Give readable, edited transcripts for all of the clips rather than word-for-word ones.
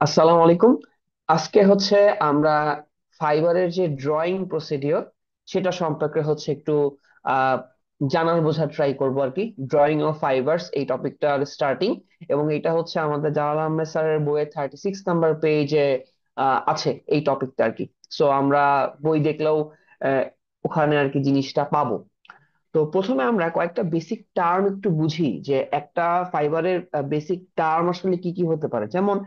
আসসালামু আলাইকুম। আজকে হচ্ছে আমরা ফাইবারের যে ড্রয়িং প্রসিডিওর সেটা সম্পর্কে হচ্ছে একটু আহ জানার বোঝার ট্রাই করব আর কি। ড্রয়িং অফ ফাইবারস এই টপিকটার স্টার্টিং, এবং এটা হচ্ছে আমাদের জালাল আহমেদ স্যারের বইয়ের 36 নাম্বার পেজে আছে এই টপিকটা আর কি। সো আমরা বই দেখলেও আহ, ওখানে আর কি জিনিসটা পাবো। তো প্রথমে আমরা কয়েকটা বেসিক টার্ম একটু বুঝি যে একটা ফাইবারের বেসিক টার্ম আসলে কি কি হতে পারে। যেমন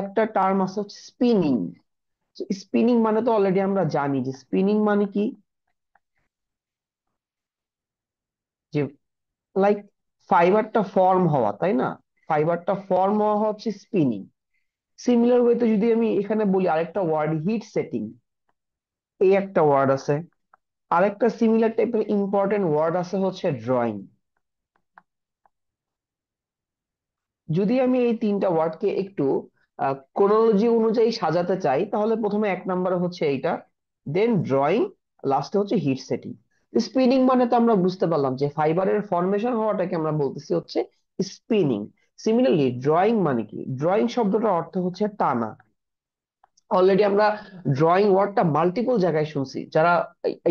একটা টার্ম আছে হচ্ছে স্পিনিং। স্পিনিং মানে তো অলরেডি আমরা জানি যে স্পিনিং মানে কি, যে লাইক ফাইবারটা ফর্ম হওয়া, তাই না? ফাইবারটা ফর্ম হওয়া হচ্ছে স্পিনিং। সিমিলার ওয়েতে যদি আমি এখানে বলি আরেকটা ওয়ার্ড, হিট সেটিং, এই একটা ওয়ার্ড আছে। আরেকটা সিমিলার টাইপের ইম্পর্টেন্ট ওয়ার্ড আছে হচ্ছে ড্রয়িং। যদি আমি এই তিনটা ওয়ার্ডকে একটু ক্রোনোলজি অনুযায়ী সাজাতে চাই, তাহলে প্রথমে এক নম্বরে হচ্ছে এইটা, দেন ড্রয়িং, লাস্টে হচ্ছে হিট সেটিং। স্পিনিং মানে তো আমরা বুঝতে পারলাম যে ফাইবারের ফর্মেশন হওয়াটাকে আমরা বলতেছি হচ্ছে স্পিনিং। সিমিলারলি ড্রয়িং মানে কি, ড্রয়িং শব্দটার অর্থ হচ্ছে টানা। অলরেডি আমরা ড্রয়িং ওয়ার্ডটা মাল্টিপল জায়গায় শুনছি, যারা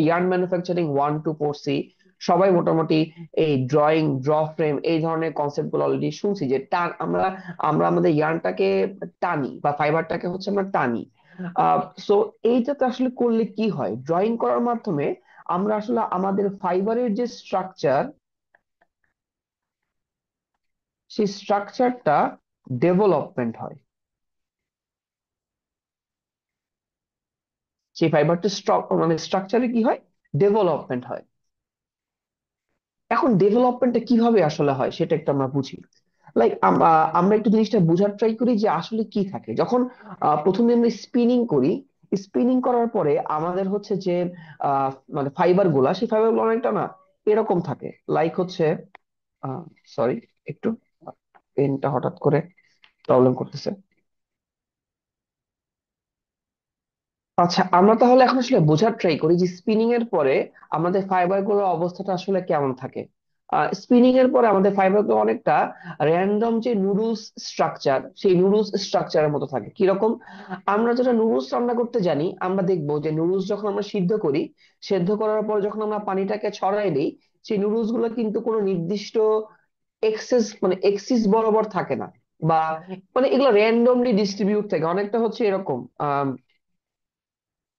ইয়ার্ন ম্যানুফ্যাকচারিং 1 2 পড়ছি সবাই মোটামুটি এই ড্রয়িং, ড্র ফ্রেম, এই ধরনের কনসেপ্ট গুলো অলরেডি শুনছি যে টান, আমরা আমরা আমাদের ইয়ার্নটাকে টানি বা ফাইবারটাকে হচ্ছে আমরা টানি। সো এইটাতে আসলে করলে কি হয়, ড্রয়িং করার মাধ্যমে আমরা আসলে আমাদের ফাইবারের যে স্ট্রাকচার, সেই স্ট্রাকচারটা ডেভেলপমেন্ট হয়। সেই ফাইবারটা মানে স্ট্রাকচারে কি হয়, ডেভেলপমেন্ট হয়। এখন ডেভেলপমেন্টটা কিভাবে আসলে হয় সেটা একটু আমরা বুঝি। লাইক আমরা একটু জিনিসটা বোঝার ট্রাই করি যে আসলে কি থাকে যখন প্রথমে আমরা স্পিনিং করি। স্পিনিং করার পরে আমাদের হচ্ছে যে আহ, মানে ফাইবার গুলা, সেই ফাইবার গুলো অনেকটা না এরকম থাকে। লাইক হচ্ছে, সরি, একটু পেনটা হঠাৎ করে প্রবলেম করতেছে। আচ্ছা, আমরা তাহলে এখন আসলে বোঝার ট্রাই করি যে স্পিনিং এর পরে আমাদের ফাইবার গুলোর অবস্থাটা আসলে কেমন থাকে। স্পিনিং এর পরে আমাদের ফাইবার গুলো অনেকটা র্যান্ডম যে নুডলস স্ট্রাকচার, সেই নুডলস স্ট্রাকচারের মতো থাকে। কিরকম, আমরা যেটা নুডলস রান্না করতে জানি, আমরা দেখবো যে নুডলস যখন আমরা সিদ্ধ করি, সেদ্ধ করার পর যখন আমরা পানিটাকে ছড়াই দিই, সেই নুডলস গুলো কিন্তু কোনো নির্দিষ্ট এক্সেস মানে এক্সিস বরাবর থাকে না, বা মানে এগুলো র্যান্ডমলি ডিস্ট্রিবিউট থাকে অনেকটা হচ্ছে এরকম।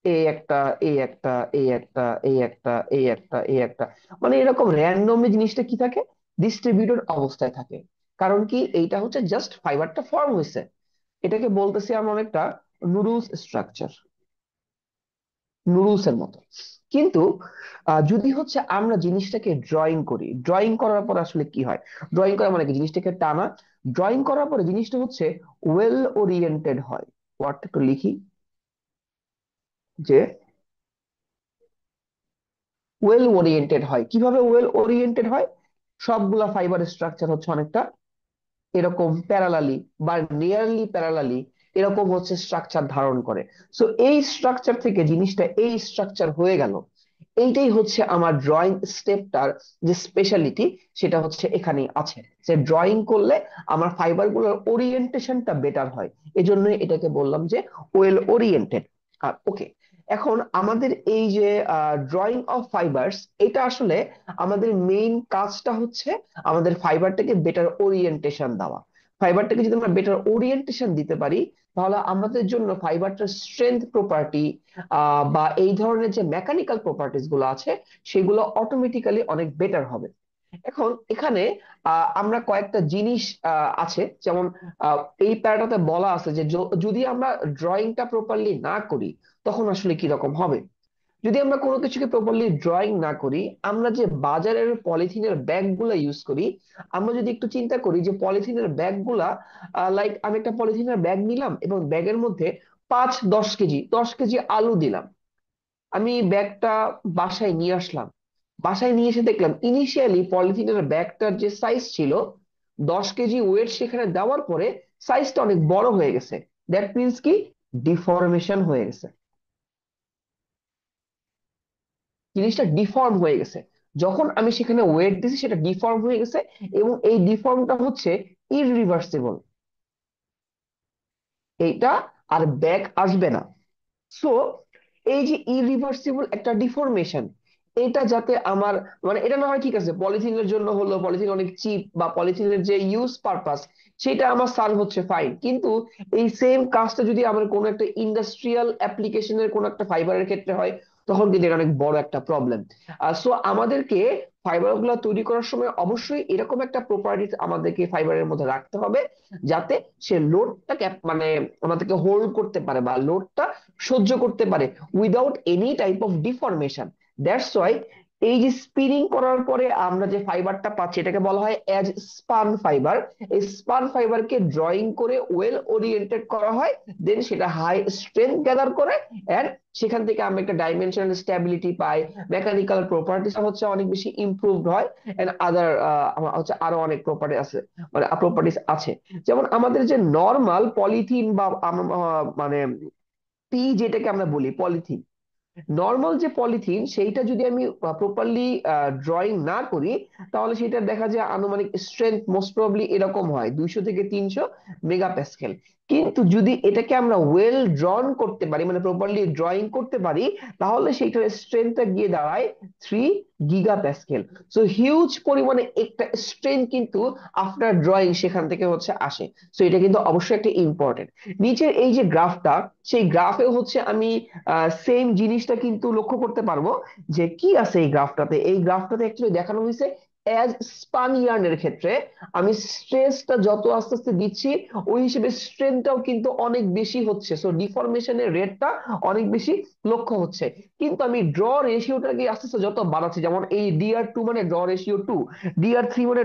এই একটা, এই একটা, এই একটা, এই একটা, এই একটা, এই একটা, মানে এরকম র্যান্ডমলি জিনিসটা কি থাকে, ডিস্ট্রিবিউটেড অবস্থায় থাকে। কারণ কি, এইটা হচ্ছে জাস্ট ফাইবারটা ফর্ম হয়েছে, এটাকে বলতেছি আমরা অনেকটা নুডলস স্ট্রাকচার, নুডলস এর মতো। কিন্তু যদি হচ্ছে আমরা জিনিসটাকে ড্রয়িং করি, ড্রয়িং করার পর আসলে কি হয়, ড্রয়িং করা মানে কি, জিনিসটাকে টানা। ড্রয়িং করার পরে জিনিসটা হচ্ছে ওয়েল ওরিয়েন্টেড হয়। ওয়ার্ডটা একটু লিখি, যে ওয়েল ওরিয়েন্টেড হয়। কিভাবে ওয়েল ওরিয়েন্টেড হয়, সবগুলা ফাইবার স্ট্রাকচার হচ্ছে অনেকটা এরকম প্যারালালি বা নিয়ারলি প্যারালালি এরকম হচ্ছে স্ট্রাকচার ধারণ করে। সো এই স্ট্রাকচার থেকে জিনিসটা এই স্ট্রাকচার হয়ে গেল, এইটাই হচ্ছে আমার ড্রয়িং স্টেপটার যে স্পেশালিটি, সেটা হচ্ছে এখানে আছে। যে ড্রয়িং করলে আমার ফাইবার গুলোর ওরিয়েন্টেশনটা বেটার হয়, এজন্যই এটাকে বললাম যে ওয়েল ওরিয়েন্টেড। আর ওকে, এখন আমাদের এই যে ড্রয়িং অফ ফাইবারস, এটা আসলে আমাদের মেইন কাজটা হচ্ছে আমাদের ফাইবারটাকে বেটার ওরিয়েন্টেশন দেওয়া। ফাইবারটাকে যদি আমরা বেটার ওরিয়েন্টেশন দিতে পারি, তাহলে আমাদের জন্য ফাইবারটার স্ট্রেংথ প্রপার্টি বা এই ধরনের যে মেকানিক্যাল প্রপার্টিস গুলো আছে, সেগুলো অটোমেটিক্যালি অনেক বেটার হবে। এখন এখানে আমরা কয়েকটা জিনিস আছে, যেমন আহ, এই প্যারাটাতে বলা আছে যে যদি আমরা ড্রয়িংটা প্রপারলি না করি, তখন আসলে কি রকম হবে। যদি আমরা কোনো কিছুকে প্রপারলি ড্রয়িং না করি, আমরা যে বাজারের পলিথিনের ব্যাগ গুলা ইউজ করি, আমরা যদি একটু চিন্তা করি যে পলিথিনের ব্যাগ গুলা, লাইক আমি একটা পলিথিনের ব্যাগ নিলাম এবং ব্যাগের মধ্যে 5 10 কেজি আলু দিলাম। আমি ব্যাগটা বাসায় নিয়ে আসলাম, বাসায় নিয়ে এসে দেখলাম ইনিশিয়ালি পলিথিনের ব্যাগটার যে সাইজ ছিল, 10 কেজি ওয়েট সেখানে দেওয়ার পরে সাইজটা অনেক বড় হয়ে গেছে। দ্যাট মিনস কি, ডিফরমেশন হয়ে গেছে, জিনিসটা ডিফর্ম হয়ে গেছে। যখন আমি সেখানে ওয়েট দিছি, সেটা ডিফর্ম হয়ে গেছে, এবং এই ডিফর্মটা হচ্ছে ইররিভার্সিবল। এইটা আর ব্যাক আসবে না। সো এই যে ইরিভার্সিবল একটা ডিফরমেশন, এটা যাতে আমার, মানে এটা না হয় ঠিক আছে পলিথিনের জন্য হলো, পলিথিন অনেক চিপ বা পলিথিনের যে ইউজ পারপাস সেটা আমার সার্ভ হচ্ছে ফাইন, কিন্তু এই সেম কাজটা যদি আমার কোনো একটা ইন্ডাস্ট্রিয়াল অ্যাপ্লিকেশনের কোনো একটা ফাইবারের ক্ষেত্রে হয়, তখন কিন্তু এটা অনেক বড় একটা প্রবলেম। সো আমাদেরকে ফাইবার গুলো তৈরি করার সময় অবশ্যই এরকম একটা প্রপার্টিস আমাদেরকে ফাইবারের মধ্যে রাখতে হবে, যাতে সে লোডটা মানে আমাদেরকে হোল্ড করতে পারে বা লোডটা সহ্য করতে পারে without any type of deformation. That's why এই যে স্পিনিং করার পরে আমরা যে ফাইবারটা পাচ্ছি এটাকে বলা হয় অ্যাজ স্পান ফাইবার। এই স্পান ফাইবারকে ড্রয়িং করে ওয়েল ওরিয়েন্টেড করা হয়, দেন সেটা হাই স্ট্রেংথ গ্যাদার করে, এন্ড সেখান থেকে আমরা একটা ডাইমেনশনাল স্ট্যাবিলিটি পাই, মেকানিক্যাল প্রপার্টিস হচ্ছে অনেক বেশি ইমপ্রুভড হয়, এন্ড আদার হচ্ছে আরো অনেক প্রপার্টি আছে, মানে প্রপার্টিস আছে। যেমন আমাদের যে নর্মাল পলিথিন বা মানে যেটাকে আমরা বলি পলিথিন, নর্মাল যে পলিথিন সেইটা যদি আমি প্রপারলি ড্রয়িং না করি, তাহলে সেটা দেখা যায় আনুমানিক স্ট্রেংথ মোস্ট প্রবাবলি এরকম হয় 200 থেকে 300 মেগা প্যাসকেল। কিন্তু যদি এটাকে আমরা ওয়েল ড্রন করতে পারি, মানে প্রপারলি ড্রয়িং করতে পারি, তাহলে সেইটার স্ট্রেংথটা গিয়ে দাঁড়ায় 3 গিগা প্যাসকেল। সো হিউজ পরিমাণে একটা স্ট্রেংথ কিন্তু আফটার ড্রয়িং সেখান থেকে হচ্ছে আসে। সো এটা কিন্তু অবশ্যই একটা ইম্পর্টেন্ট। নিচের এই যে গ্রাফটা, সেই গ্রাফে হচ্ছে আমি সেম জিনিসটা কিন্তু লক্ষ্য করতে পারবো যে কি আছে এই গ্রাফটাতে। এই গ্রাফটাতে অ্যাকচুয়ালি দেখানো হয়েছে অ্যাজ স্পান ইয়ার্নের ক্ষেত্রে আমি স্ট্রেসটা যত আস্তে আস্তে দিচ্ছি, ওই হিসেবে স্ট্রেনটাও কিন্তু অনেক বেশি হচ্ছে, সো ডিফরমেশনের রেটটা অনেক বেশি লক্ষ্য হচ্ছে। কিন্তু আমি ড্র রেশিওটাকে আস্তে আস্তে যত বাড়াচ্ছি, যেমন এই DR2 মানে ড্র রেশিও 2, DR3 মানে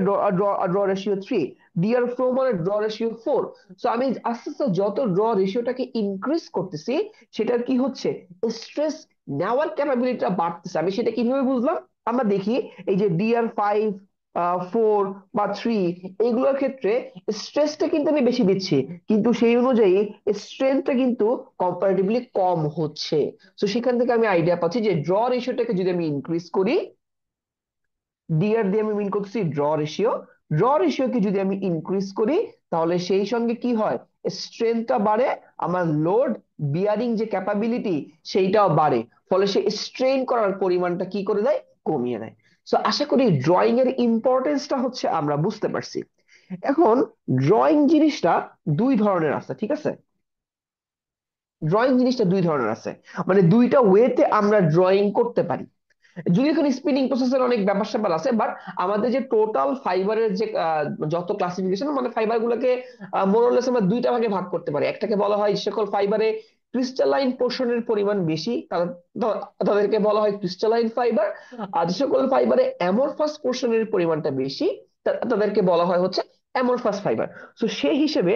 ড্র রেশিও 3, DR4 মানে ড্র রেশিও 4। সো আমি আস্তে আস্তে যত ড্র রেশিওটাকে ইনক্রিজ করতেছি, সেটার কি হচ্ছে, স্ট্রেস নেওয়ার ক্যাপাবিলিটিটা বাড়তেছে। আমি সেটা কিভাবে বুঝলাম, আমরা দেখি এই যে DR5, 4 বা 3, এগুলোর ক্ষেত্রে স্ট্রেসটা কিন্তু আমি বেশি দিচ্ছি, কিন্তু সেই অনুযায়ী স্ট্রেংথটা কিন্তু কম্পারেটিভলি কম হচ্ছে। তো সেখান থেকে আমি আইডিয়া পাচ্ছি যে ড্র রেশিওটাকে যদি আমি ইনক্রিজ করি, ডিআর দিয়ে আমি মিন করতেছি ড্র রেশিও, ড্র রেশিওকে যদি আমি ইনক্রিজ করি, তাহলে সেই সঙ্গে কি হয়, স্ট্রেংথটা বাড়ে, আমার লোড বিয়ারিং যে ক্যাপাবিলিটি সেইটাও বাড়ে, ফলে সে স্ট্রেন করার পরিমাণটা কি করে দেয়, কমিয়ে দেয়। সো আশা করি ড্রয়িং এর ইম্পর্টেন্সটা হচ্ছে আমরা বুঝতে পারছি। এখন ড্রয়িং জিনিসটা দুই ধরনের আছে, ঠিক আছে? ড্রয়িং জিনিসটা দুই ধরনের আছে, মানে দুইটা ওয়েতে আমরা ড্রয়িং করতে পারি। যদি এখানে স্পিনিং প্রসেসের অনেক ব্যাপার স্যাপার আছে, বাট আমাদের যে টোটাল ফাইবারের যে যত ক্লাসিফিকেশন, মানে ফাইবার গুলোকে মোরলেস আমরা দুইটা ভাগে ভাগ করতে পারি। একটাকে বলা হয় যে সকল ফাইবারে ক্রিস্টালাইন পোর্শনের পরিমাণ বেশি, তাদেরকে বলা হয় ক্রিস্টালাইন ফাইবার। আর যে সকল ফাইবারে অ্যামরফাস পোর্শনের পরিমাণটা বেশি, তাদেরকে বলা হয় হচ্ছে অ্যামরফাস ফাইবার। তো সেই হিসেবে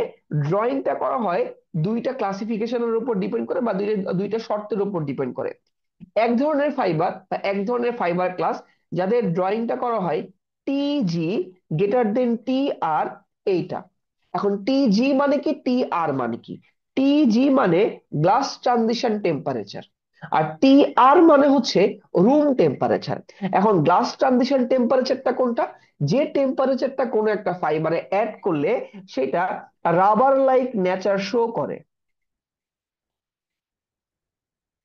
ড্রয়িংটা করা হয় দুইটা ক্লাসিফিকেশনের উপর ডিপেন্ড করে, বা দুইটা দুইটা শর্তের উপর ডিপেন্ড করে। এক ধরনের ফাইবার বা এক ধরনের ফাইবার ক্লাস যাদের ড্রয়িংটা করা হয় TG টি আর, এইটা। এখন TG মানে কি, TR মানে কি? TG মানে গ্লাস ট্রানজিশন টেম্পারেচার, আর TR মানে হচ্ছে রুম টেম্পারেচার। এখন গ্লাস ট্রানজিশন টেম্পারেচারটা কোনটা, যে টেম্পারেচারটা কোনো একটা ফাইবারে অ্যাড করলে সেটা রাবার লাইক নেচার শো করে,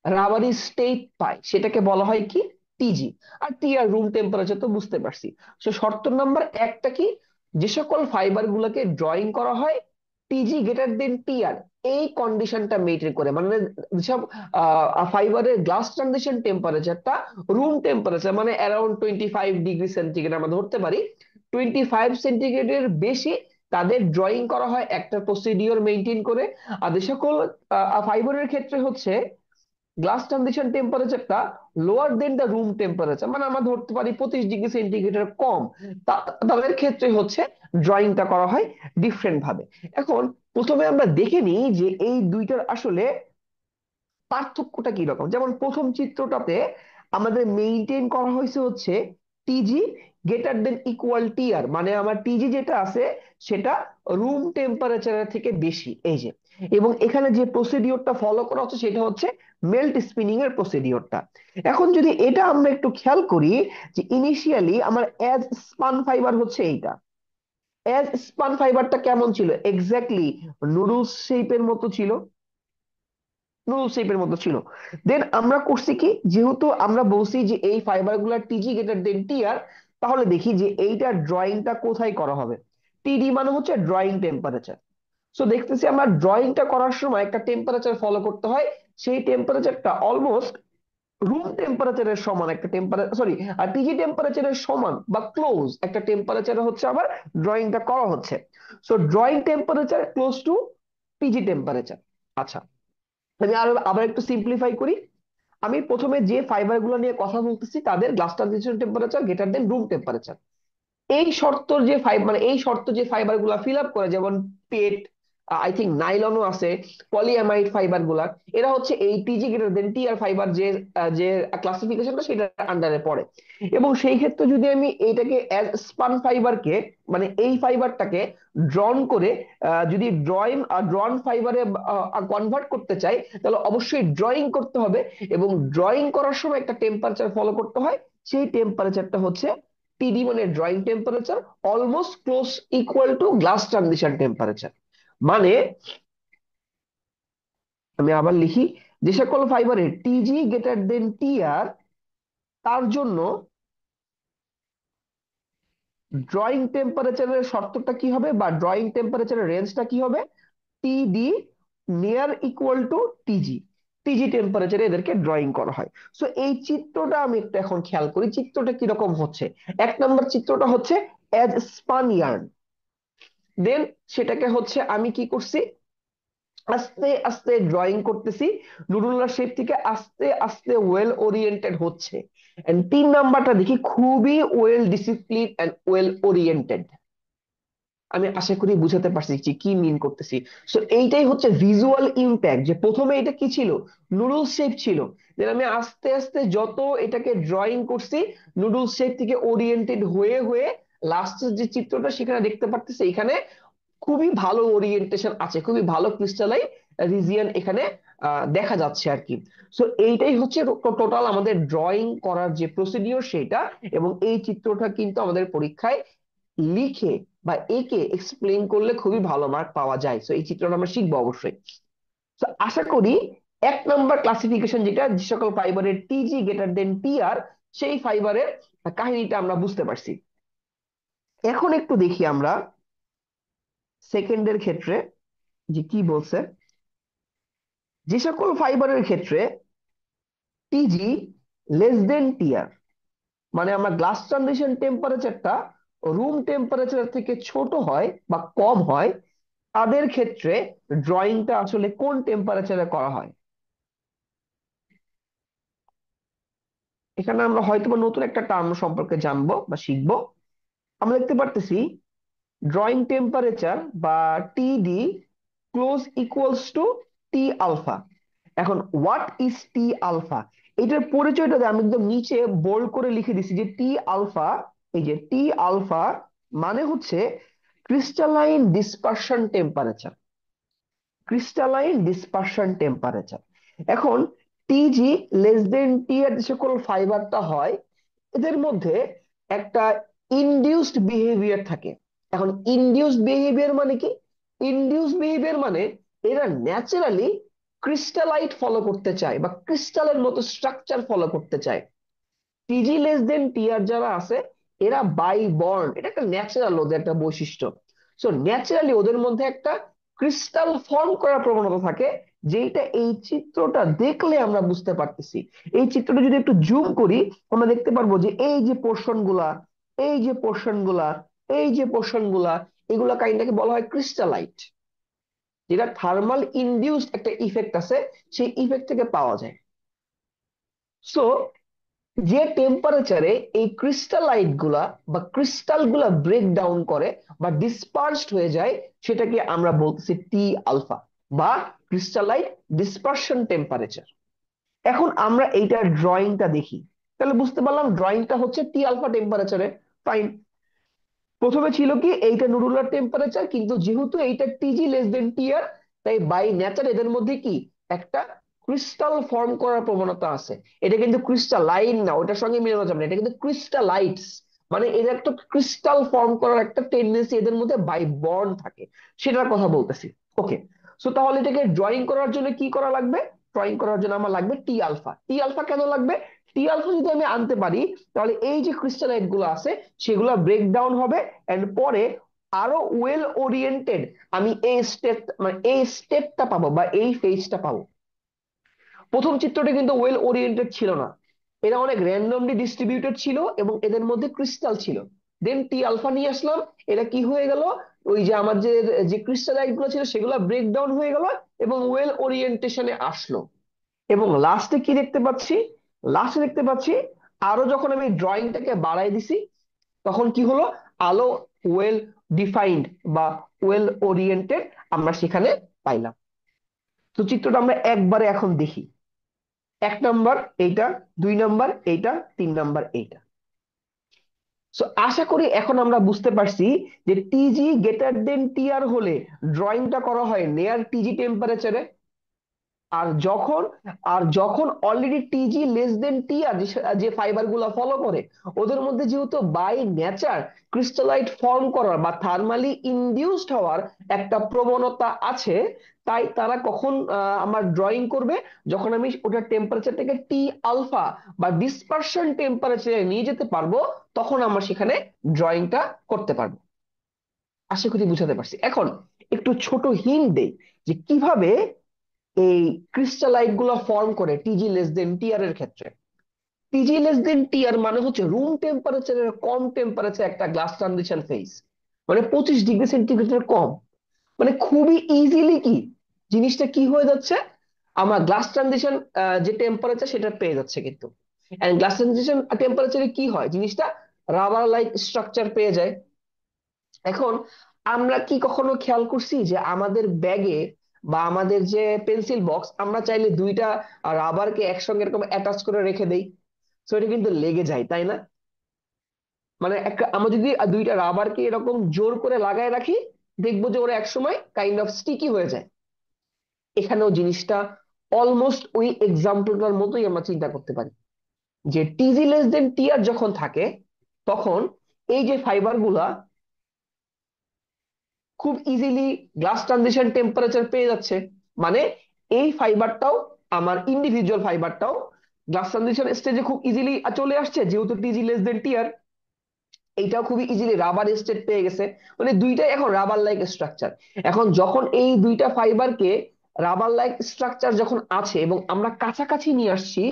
রাবারি স্টেট পায়, সেটাকে বলা হয় কি, TG। আর TR রুম টেম্পারেচার তো বুঝতে পারছি। তো শর্ত নাম্বার একটা কি, যে সকল ফাইবার গুলোকে ড্রয়িং করা হয় TG > TR, এই কন্ডিশনটা মেনটেন করে, মানে যেসব ফাইবারের গ্লাস ট্রানজিশন টেম্পারেচারটা রুম টেম্পারেচার মানে অ্যারাউন্ড 25 ডিগ্রি সেন্টিগ্রেড আমরা ধরতে পারি, 25 সেন্টিগ্রেডের বেশি, তাদের ড্রয়িং করা হয় একটা প্রসিডিওর মেনটেন করে। আর যে সকল ফাইবারের ক্ষেত্রে হচ্ছে গ্লাস ট্রানজিশন টেম্পারেচারটা lower then the room temperature, মানে আমরা ধরতে পারি 25 ডিগ্রি সেন্টিগ্রেডের কম, তাদের ক্ষেত্রে হচ্ছে ড্রয়িংটা করা হয় ডিফারেন্ট ভাবে। এখন প্রথমে আমরা দেখে নিই যে এই দুইটার আসলে পার্থক্যটা কি রকম। যেমন প্রথম চিত্রটাতে আমাদের মেইনটেইন করা হয়েছে হচ্ছে TG > TR, মানে আমার TG যেটা আছে সেটা রুম টেম্পারেচারের থেকে বেশি, এই যে। এবং এখানে যে প্রসিডিওরটা ফলো করা হচ্ছে সেটা হচ্ছে মেল্ট স্পিনিং এর প্রসিডিওরটা। এখন যদি এটা আমরা একটু খেয়াল করি, যে ইনিশিয়ালি আমার অ্যাজ স্পান ফাইবার হচ্ছে এইটা, এজ স্পান ফাইবারটা কেমন ছিল? এক্স্যাক্টলি নুডলস শেপের মতো ছিল, নুডলস শেপের মতো ছিল। দেন আমরা করছি কি, যেহেতু আমরা বলছি যে এই ফাইবার গুলা টিজি গ্রেটার দেন টিআর, তাহলে দেখি যে এইটার ড্রয়িংটা কোথায় করা হবে। টিডি মানে হচ্ছে ড্রয়িং টেম্পারেচার। সো দেখতেছি আমরা ড্রয়িংটা করার সময় একটা টেম্পারেচার ফলো করতে হয়। সেই টেম্পারেচারটা অলমোস্ট রুম টেম্পারেচারের সমান একটা টেম্পারেচার, সরি, আর টিজি টেম্পারেচারের সমান বা ক্লোজ একটা টেম্পারেচারে হচ্ছে আবার ড্রয়িংটা করা হচ্ছে। So drawing temperature close two টিজি temperature. আচ্ছা, আমি আরো আবার একটু সিম্পলিফাই করি। আমি প্রথমে যে ফাইবার গুলো নিয়ে কথা বলতেছি তাদের glass transition temperature greater than room temperature. এই শর্ত যে ফাইবার গুলা ফিল আপ করে, যেমন পেট, আই থিঙ্ক নাইলনও আছে, পলিঅ্যামাইড ফাইবার গুলা, এরা হচ্ছে এই টিজি গ্রেটার দেন টি আর ফাইবার যে যে ক্লাসিফিকেশনটা সেটার আন্ডারে পড়ে। এবং সেই ক্ষেত্রে যদি আমি এইটাকে অ্যাজ স্পান ফাইবারকে, মানে এই ফাইবারটাকে ড্রন করে যদি ড্রন ফাইবারে কনভার্ট করতে চাই, তাহলে অবশ্যই ড্রয়িং করতে হবে। এবং ড্রয়িং করার সময় একটা টেম্পারেচার ফলো করতে হয়। সেই টেম্পারেচারটা হচ্ছে টিডি, মানে drawing temperature, almost close equal to glass transition temperature. মানে আমি আবার লিখি, যে সকল ফাইবারে টিজি গ্রেটার দেন টিআর, তার জন্য ড্রয়িং টেম্পারেচারের শর্তটা কি হবে, বা ড্রয়িং টেম্পারেচারের রেঞ্জটা কি হবে? TD near equal to TG. TG টেম্পারেচারে এদেরকে ড্রয়িং করা হয়। সো এই চিত্রটা আমি একটু এখন খেয়াল করি, চিত্রটা কিরকম হচ্ছে। এক নম্বর চিত্রটা হচ্ছে অ্যাজ স্পান ইয়ার্ন। দেন সেটাকে হচ্ছে আমি কি করছি, আস্তে আস্তে ড্রয়িং করতেছি, নুডুলার শেপ থেকে আস্তে আস্তে ওয়েল ওরিয়েন্টেড হচ্ছে। এন্ড তিন নাম্বারটা দেখি খুবই well discipline and well oriented. আমি আশা করি বুঝাতে পারছি যে কি মিন করতেছি। সো এইটাই হচ্ছে ভিজুয়াল ইম্প্যাক্ট, যে প্রথমে এটা কি ছিল, নুডলস শেপ ছিল। দেন আমি আস্তে আস্তে যত এটাকে ড্রয়িং করছি, নুডলস শেপ থেকে ওরিয়েন্টেড হয়ে হয়ে লাস্টের যে চিত্রটা সেখানে দেখতে পারতেছি, এখানে খুবই ভালো ওরিয়েন্টেশন আছে, খুবই ভালো ক্রিস্টালাইন রিজিয়ন এখানে দেখা যাচ্ছে আর কি। সো এইটাই হচ্ছে টোটাল আমাদের ড্রয়িং করার যে প্রসিডিওর সেটা। এবং এই চিত্রটা কিন্তু আমাদের পরীক্ষায় লিখে বা একে এক্সপ্লেন করলে খুবই ভালো মার্ক পাওয়া যায়। তো এই চিত্রটা আমরা শিখবো অবশ্যই। তো আশা করি এক নম্বর ক্লাসিফিকেশন, যেটা যে সকল ফাইবারের টিজি গ্রেটার দেন টিআর, সেই ফাইবারের কাহিনীটা আমরা বুঝতে পারছি। এখন একটু দেখি আমরা সেকেন্ডের ক্ষেত্রে যে কি বলছে। যে সকল ফাইবারের ক্ষেত্রে টিজি লেস দেন টিআর, মানে আমরা গ্লাস ট্রানজিশন টেম্পারেচারটা রুম টেম্পারেচার থেকে ছোট হয় বা কম হয়, তাদের ক্ষেত্রে ড্রয়িংটা আসলে কোন টেম্পারেচারে করা হয়। এখানে আমরা হয়তো বা নতুন একটা টার্ম সম্পর্কে জানবো বা শিখবো। আমরা দেখতে পারতেছি ড্রয়িং টেম্পারেচার বা TD close equals to T alpha. এখন হোয়াট ইজ টি আলফা, এটার পরিচয়টা আমি একদম নিচে বোল্ড করে লিখে দিছি যে টি আলফা। এই যে টি আলফা মানে হচ্ছে crystalline dispersion temperature, crystalline dispersion temperature. এখন টিজি লেস দেন টি এর যে সকল ফাইবারটা হয়, এদের মধ্যে একটা ইনডিউসড বিহেভিয়ার থাকে। এখন ইনডিউসড বিহেভিয়ার মানে কি? ইনডিউসড বিহেভিয়ার মানে এরা ন্যাচারালি ক্রিস্টালাইট ফলো করতে চায় বা ক্রিস্টালের মতো স্ট্রাকচার ফলো করতে চায়। টিজি লেস দেন টিআর যারা আছে, এরা বাই বর্ন, এটা একটা ন্যাচারাল ওদের একটা বৈশিষ্ট্য। সো ন্যাচারালি ওদের মধ্যে একটা ক্রিস্টাল ফর্ম করার প্রবণতা থাকে, যেটা এই চিত্রটা দেখলে আমরা বুঝতে পারতেছি। এই চিত্রটা যদি একটু জুম করি, আমরা দেখতে পারবো যে এই যে পোর্শন গুলা, এই যে পোর্শন গুলা, এই যে পোর্শন গুলা, এগুলা কাইন্ডটাকে বলা হয় ক্রিস্টালাইট, যেটা থার্মাল ইনডিউসড একটা ইফেক্ট আছে, সেই ইফেক্ট থেকে পাওয়া যায়। সো যে টেম্পারেচারে এই ক্রিস্টালাইট গুলা বা ক্রিস্টাল গুলা ব্রেক ডাউন করে বা ডিসপার্সড হয়ে যায়, সেটাকে আমরা বলতেছি টি আলফা বা ক্রিস্টালাইট ডিসপারশন টেম্পারেচার। এখন আমরা এইটার ড্রয়িংটা দেখি, তাহলে বুঝতে পারলাম ড্রয়িংটা হচ্ছে টি আলফা টেম্পারেচারে। ফাইন। প্রথমে ছিল কি এইটা নুডুলার টেম্পারেচার, কিন্তু যেহেতু এইটা টিজি লেস দেন টিআর, তাই বাই নেচার এদের মধ্যে কি একটা ক্রিস্টাল ফর্ম করার প্রবণতা আছে। এটা কিন্তু ক্রিস্টালাইন না, ওটার সঙ্গে মিলানো যাবে না, এটা কিন্তু ক্রিস্টালাইটস মানে এদের একটা ক্রিস্টাল ফর্ম করার একটা টেন্ডেন্সি এদের মধ্যে বাই বর্ন থাকে, সেটার কথা বলতেছি। ওকে, সো তাহলে এটাকে ড্রয়িং করার জন্য কি করা লাগবে? ড্রয়িং করার জন্য আমার লাগবে টি আলফা। টি আলফা কেন লাগবে? টি আলফা যদি আমি আনতে পারি, তাহলে এই যে ক্রিস্টালাইট গুলো আছে সেগুলো ব্রেক ডাউন হবে, এন্ড পরে আরো ওয়েল ওরিয়েন্টেড আমি এই স্টেপ, মানে এই স্টেপটা পাবো বা এই ফেজটা পাবো। প্রথম চিত্রটি কিন্তু ওয়েল ওরিয়েন্টেড ছিল না, এরা অনেক র্যান্ডমলি ডিস্ট্রিবিউটেড ছিল এবং এদের মধ্যে ক্রিস্টাল ছিল। দেন টি আলফা নিয়ে আসলাম, এরা কি হয়ে গেল, ওই যে আমার যে যে ক্রিস্টালাইট গুলো ছিল সেগুলো ব্রেকডাউন হয়ে গেল এবং ওয়েল ওরিয়েন্টেশনে আসলো। এবং লাস্টে কি দেখতে পাচ্ছি? লাস্টে দেখতে পাচ্ছি আরো যখন আমি ড্রয়িংটাকে বাড়াই দিছি, তখন কি হলো, আলো ওয়েল ডিফাইন্ড বা ওয়েল ওরিয়েন্টেড আমরা সেখানে পাইলাম। তো চিত্রটা আমরা একবারে এখন দেখি। 1 নাম্বার এইটা, 2 নাম্বার এইটা, 3 নাম্বার এইটা। সো আশা করি এখন আমরা বুঝতে পারছি যে টিজি গ্রেটার দেন টিআর হলে ড্রয়িংটা করা হয় নেয়ার টিজি টেম্পারেচারে। আর যখন আর যখন already TG less than TR, যে ফাইবার গুলো ফলো করে, ওদের মধ্যে যেহেতু বাই নেচার ক্রিস্টালাইট ফর্ম করার বা থার্মালি ইনডিউসড হওয়ার একটা প্রবণতা আছে, তাই তারা কখন আমার ড্রয়িং করবে, যখন আমি ওটার টেম্পারেচারটাকে টি আলফা বা ডিসপারশন টেম্পারেচারে নিয়ে যেতে পারবো, তখন আমরা সেখানে ড্রয়িংটা করতে পারবো। আশা করি বুঝাতে পারছি। এখন একটু ছোট হিন্ট দেই যে কিভাবে এই ক্রিস্টালাইট গুলো ফর্ম করে টিজি লেস দেন টিআর এর ক্ষেত্রে। টিজি লেস দেন টিআর মানে হচ্ছে রুম টেম্পারেচারের কম টেম্পারেচার একটা গ্লাস ট্রানজিশন ফেজ, মানে 25 ডিগ্রি সেন্টিগ্রেডের কম। মানে খুবই ইজিলি কি জিনিসটা কি হয়ে যাচ্ছে, আমার গ্লাস ট্রানজিশন যে টেম্পারেচার সেটা পেয়ে যাচ্ছে কিন্তু। এন্ড গ্লাস ট্রানজিশন টেম্পারেচারে কি হয়, জিনিসটা রাবার লাইক স্ট্রাকচার পেয়ে যায়। এখন আমরা কি কখনো খেয়াল করছি যে আমাদের ব্যাগে বা আমাদের যে পেন্সিল বক্স, আমরা চাইলে দুইটা রাবারকে একসঙ্গে এরকম অ্যাটাচ করে রেখে দেই, তো এটা কিন্তু লেগে যায়, তাই না? মানে একটা আমরা যদি দুইটা রাবারকে এরকম জোর করে লাগায় রাখি, দেখবো যে ওরা একসময় কাইন্ড অফ স্টিকি হয়ে যায়। এখানেও জিনিসটা অলমোস্ট ওই এক্সাম্পলটার মতোই আমরা চিন্তা করতে পারি, যে টিজি লেস দেন টিআর যখন থাকে, তখন এই যে ফাইবার গুলা খুব ইজিলি গ্লাস ট্রানজিশন টেম্পারেচার পেয়ে যাচ্ছে। মানে এই ফাইবারটাও, আমার ইন্ডিভিজুয়াল ফাইবারটাও গ্লাস ট্রানজিশন স্টেজে খুব ইজিলি চলে আসছে, যেহেতু টিজি লেস দেন টিআর। এইটাও খুবই ইজিলি রাবার স্টেট পেয়ে গেছে। মানে দুইটাই এখন রাবার লাইক স্ট্রাকচার। এখন যখন এই দুইটা ফাইবারকে রাবার লাইক স্ট্রাকচার যখন আছে এবং আমরা কাছাকাছি নিয়ে আসছি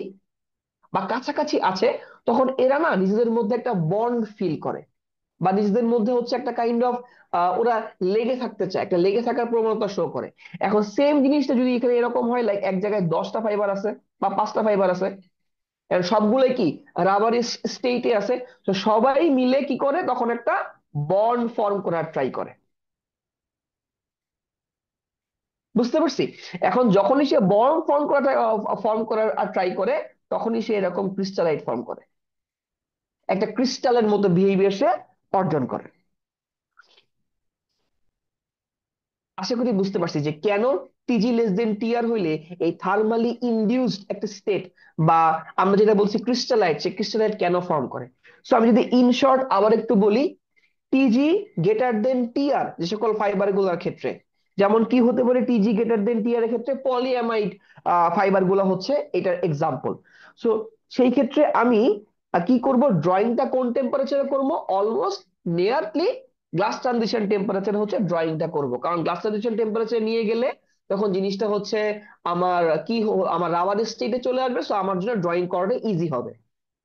বা কাছাকাছি আছে, তখন এরা না নিজেদের মধ্যে একটা বন্ড ফিল করে, বা নিজেদের মধ্যে হচ্ছে একটা কাইন্ড অফ ওরা লেগে থাকতে চায়, একটা লেগে থাকার প্রবণতা শো করে। এখন সেম জিনিসটা যদি এখানে এরকম হয়, লাইক এক জায়গায় 10টা ফাইবার আছে বা 5টা ফাইবার আছে, and সবগুলোই কি রাবারি স্টেটে আছে, তো সবাই মিলে কি করে তখন একটা বন্ড ফর্ম করার ট্রাই করে। বুঝতে পারছি? এখন যখনই সে বন্ড ফর্ম করার ট্রাই করে, তখনই সে এরকম ক্রিস্টালাইট ফর্ম করে, একটা ক্রিস্টালের মতো বিহেভিয়ার সে অর্জন করে। আশা করি বুঝতে পারছি যে কেন টিজি লেস দেন টিআর হইলে এই থার্মালি ইনডিউসড একটা স্টেট, বা আমরা যেটা বলছি ক্রিস্টালাইট, সে ক্রিস্টালাইট কেন ফর্ম করে। সো আমি যদি ইন শর্ট আবার একটু বলি, টিজি গ্রেটার দেন টিআর যে সকল ফাইবার গুলোর ক্ষেত্রে, যেমন কি হতে পারে, টিজি গ্রেটার দেন টিআর এর ক্ষেত্রে পলিঅ্যামাইড ফাইবার গুলো হচ্ছে এটার এক্সাম্পল। সো সেই ক্ষেত্রে আমি কি করব, ড্রয়িংটা কোন টেম্পারেচারে করব, almost nearly glass transition temperature হচ্ছে ড্রয়িংটা করব, কারণ গ্লাস ট্রানজিশন টেম্পারেচার নিয়ে গেলে তখন জিনিসটা হচ্ছে আমার আমার রাবার স্টেটে চলে আসবে, সো আমার জন্য ড্রয়িং করাটা ইজি হবে।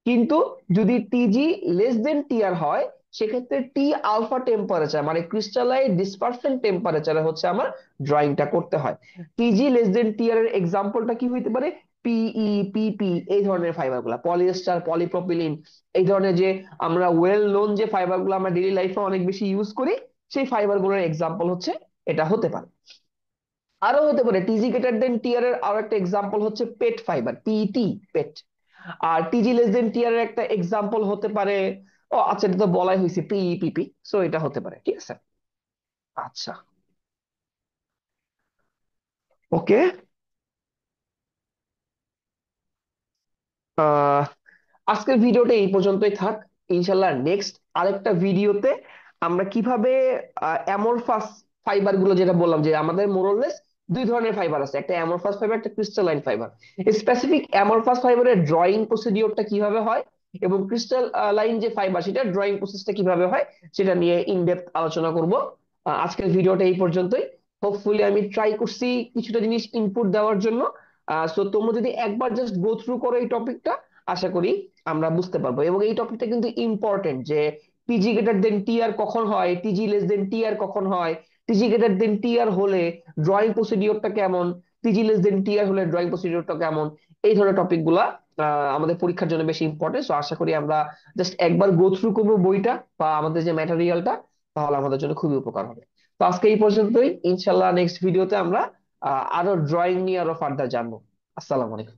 কিন্তু যদি টিজি লেস দেন টিআর হয়, সেক্ষেত্রে টি আলফা টেম্পারেচার মানে ক্রিস্টালাইট ডিসপারশন টেম্পারেচারে হচ্ছে আমার ড্রয়িংটা করতে হয়। টিজি লেস দেন টিআর এর এক্সাম্পলটা কি হইতে পারে, পিই, পিপি, এই ধরনের ফাইবার গুলা, পলিয়েস্টার, পলিপ্রোপিলিন, এই ধরনের যে আমরা ওয়েল নোন যে ফাইবার গুলো আমরা ডেইলি লাইফে অনেক বেশি ইউজ করি, সেই ফাইবার গুলোর এক্সাম্পল হচ্ছে এটা হতে পারে। আরো হতে পারে টিজি গ্রেটার দেন টিআর এর আরো একটা এক্সাম্পল হচ্ছে পেট ফাইবার, পিইটি, পেট। আর টিজি লেস দেন টিআর এর একটা এক্সাম্পল হতে পারে, ও আচ্ছা এটা তো বলাই হয়েছে, পিইপিপি, সো এটা হতে পারে, ঠিক আছে। আচ্ছা, ওকে। আহ আজকের ভিডিওটা এই পর্যন্তই থাক। ইনশাল্লাহ নেক্সট আরেকটা ভিডিওতে আমরা কিভাবে অ্যামরফাস ফাইবার গুলো, যেটা বললাম যে আমাদের মোরলেস দুই ধরনের ফাইবার আছে, একটা অ্যামরফাস ফাইবার, একটা ক্রিস্টালাইন ফাইবার। স্পেসিফিক অ্যামরফাস ফাইবারের ড্রয়িং প্রসিডিওরটা কিভাবে হয় এবং ক্রিস্টাল লাইন যে ফাইবার সেটা ড্রয়িং প্রসেসটা কিভাবে হয় সেটা নিয়ে ইন ডেপথ আলোচনা করব। আজকের ভিডিওটা এই পর্যন্তই। হোপফুলি আমি ট্রাই করছি কিছুটা জিনিস ইনপুট দেওয়ার জন্য। সো তোমরা যদি একবার জাস্ট গো থ্রু করো এই টপিকটা, আশা করি আমরা বুঝতে পারবো। এবং এই টপিকটা কিন্তু ইম্পর্টেন্ট, যে টিজি গ্রেটার দেন টি আর কখন হয়, টিজি লেস দেন টি আর কখন হয়, টিজি গ্রেটার দেন টি আর হলে ড্রয়িং প্রসিডিওরটা কেমন, টিজি লেস দেন টি আর হলে ড্রয়িং প্রসিডিওরটা কেমন, এই ধরনের টপিক গুলা আমাদের পরীক্ষার জন্য বেশি ইম্পর্টেন্ট। সো আশা করি আমরা জাস্ট একবার গো থ্রু করবো বইটা বা আমাদের যে ম্যাটেরিয়ালটা, তাহলে আমাদের জন্য খুবই উপকার হবে। তো আজকে এই পর্যন্তই, ইনশাল্লাহ নেক্সট ভিডিওতে আমরা আরো ড্রয়িং নিয়ে আরো ফার্দার জানবো। আসসালামু আলাইকুম।